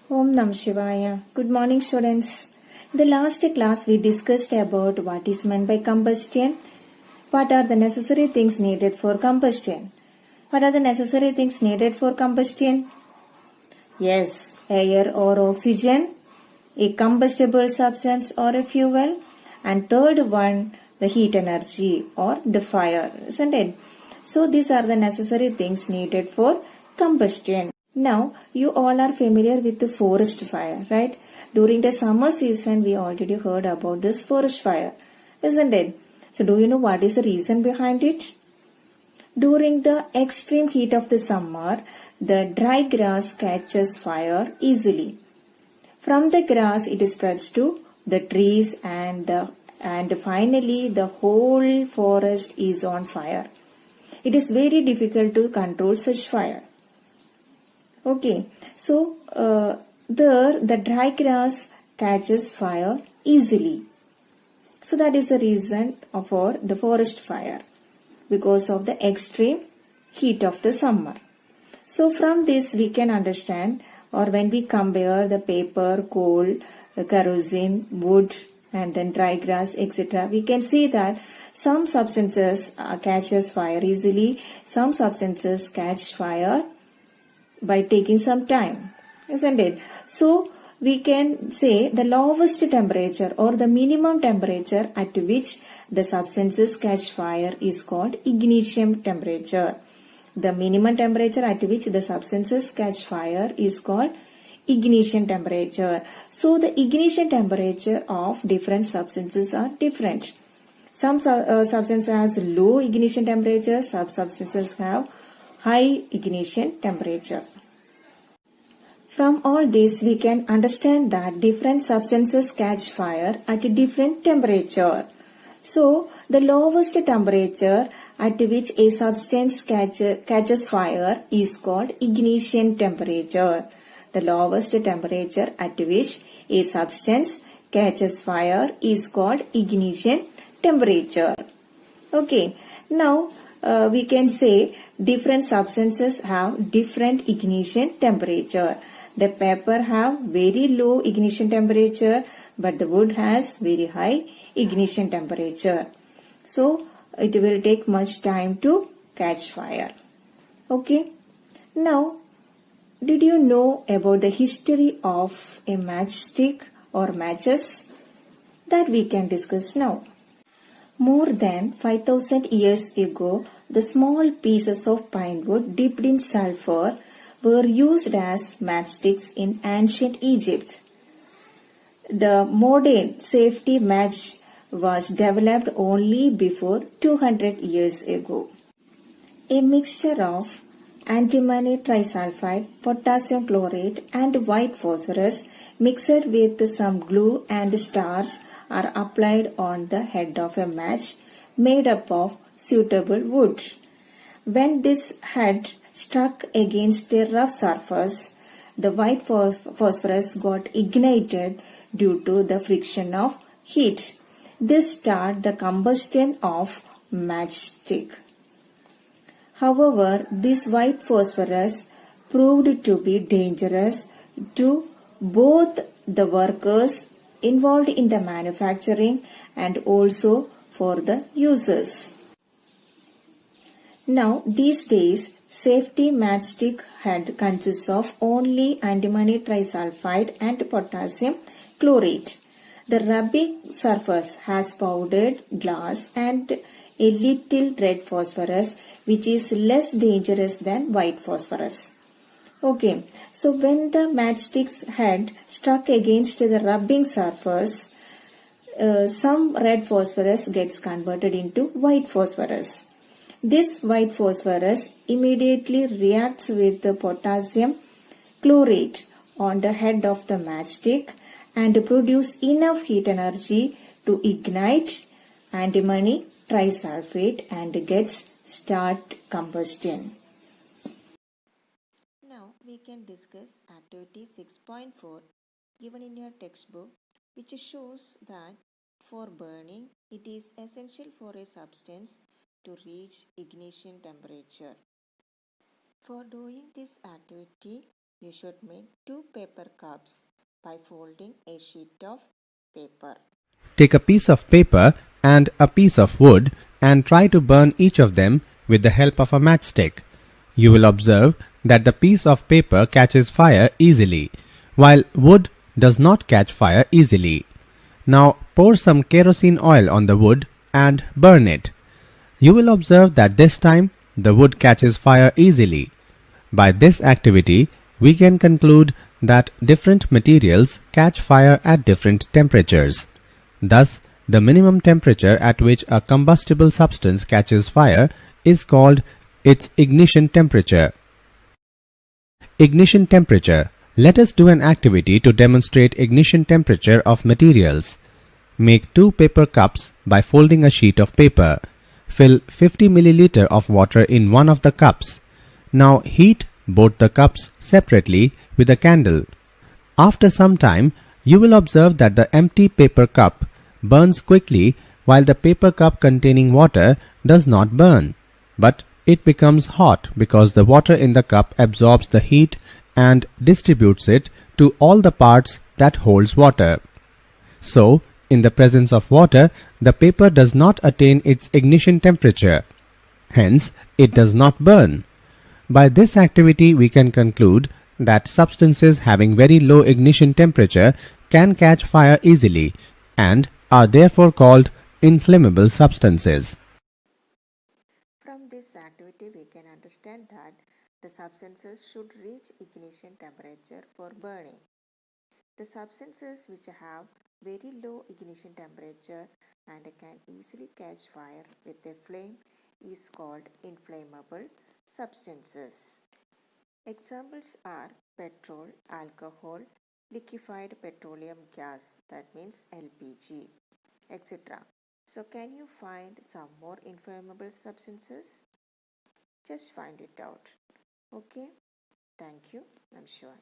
Om Nam Shivaya. Good morning, students. In the last class, we discussed about what is meant by combustion. What are the necessary things needed for combustion? What are the necessary things needed for combustion? Yes, air or oxygen, a combustible substance or a fuel, and third one, the heat energy or the fire, isn't it? So these are the necessary things needed for combustion. Now, you all are familiar with the forest fire, right? During the summer season, we already heard about this forest fire, isn't it? So, do you know what is the reason behind it? During the extreme heat of the summer, the dry grass catches fire easily. From the grass, it spreads to the trees and finally the whole forest is on fire. It is very difficult to control such fire. Okay, so there the dry grass catches fire easily. So that is the reason for the forest fire, because of the extreme heat of the summer. So from this we can understand, or when we compare the paper, coal, kerosene, wood and then dry grass, etc., we can see that some substances catches fire easily, some substances catch fire by taking some time, isn't it? So we can say the lowest temperature or the minimum temperature at which the substances catch fire is called ignition temperature. The minimum temperature at which the substances catch fire is called ignition temperature. So the ignition temperature of different substances are different. Some substances has low ignition temperature, some substances have high ignition temperature. From all this, we can understand that different substances catch fire at a different temperature. So, the lowest temperature at which a substance catches fire is called ignition temperature. The lowest temperature at which a substance catches fire is called ignition temperature. Okay, now we can say different substances have different ignition temperature. The paper have very low ignition temperature, but the wood has very high ignition temperature. So it will take much time to catch fire. Okay. Now, did you know about the history of a matchstick or matches? That we can discuss now. More than 5000 years ago, the small pieces of pine wood dipped in sulfur were used as matchsticks in ancient Egypt. The modern safety match was developed only before 200 years ago. A mixture of antimony trisulfide, potassium chlorate and white phosphorus mixed with some glue and starch are applied on the head of a match made up of suitable wood. When this head struck against a rough surface, the white phosphorus got ignited due to the friction of heat. This started the combustion of matchstick. However, this white phosphorus proved to be dangerous to both the workers involved in the manufacturing and also for the users. Now, these days, safety matchstick head consists of only antimony trisulfide and potassium chlorate. The rubbing surface has powdered glass and a little red phosphorus, which is less dangerous than white phosphorus. Okay, so when the matchstick's head struck against the rubbing surface, some red phosphorus gets converted into white phosphorus. This white phosphorus immediately reacts with the potassium chlorate on the head of the matchstick and produce enough heat energy to ignite antimony trisulfate and gets start combustion. Now we can discuss activity 6.4 given in your textbook, which shows that for burning it is essential for a substance to reach ignition temperature. For doing this activity, you should make 2 paper cups by folding a sheet of paper. Take a piece of paper and a piece of wood and try to burn each of them with the help of a matchstick. You will observe that the piece of paper catches fire easily, while wood does not catch fire easily. Now pour some kerosene oil on the wood and burn it. You will observe that this time the wood catches fire easily. By this activity, we can conclude that different materials catch fire at different temperatures. Thus, the minimum temperature at which a combustible substance catches fire is called its ignition temperature. Ignition temperature. Let us do an activity to demonstrate ignition temperature of materials. Make 2 paper cups by folding a sheet of paper. Fill 50 milliliter of water in one of the cups. Now heat both the cups separately with a candle. After some time, you will observe that the empty paper cup burns quickly while the paper cup containing water does not burn, but it becomes hot because the water in the cup absorbs the heat and distributes it to all the parts that holds water. So, in the presence of water, the paper does not attain its ignition temperature. Hence, it does not burn. By this activity, we can conclude that substances having very low ignition temperature can catch fire easily and are therefore called inflammable substances. From this activity, we can understand that the substances should reach ignition temperature for burning. The substances which have very low ignition temperature and can easily catch fire with a flame is called inflammable substances. Examples are petrol, alcohol, liquefied petroleum gas, that means LPG, etc. So can you find some more inflammable substances? Just find it out. Okay, thank you. I'm sure.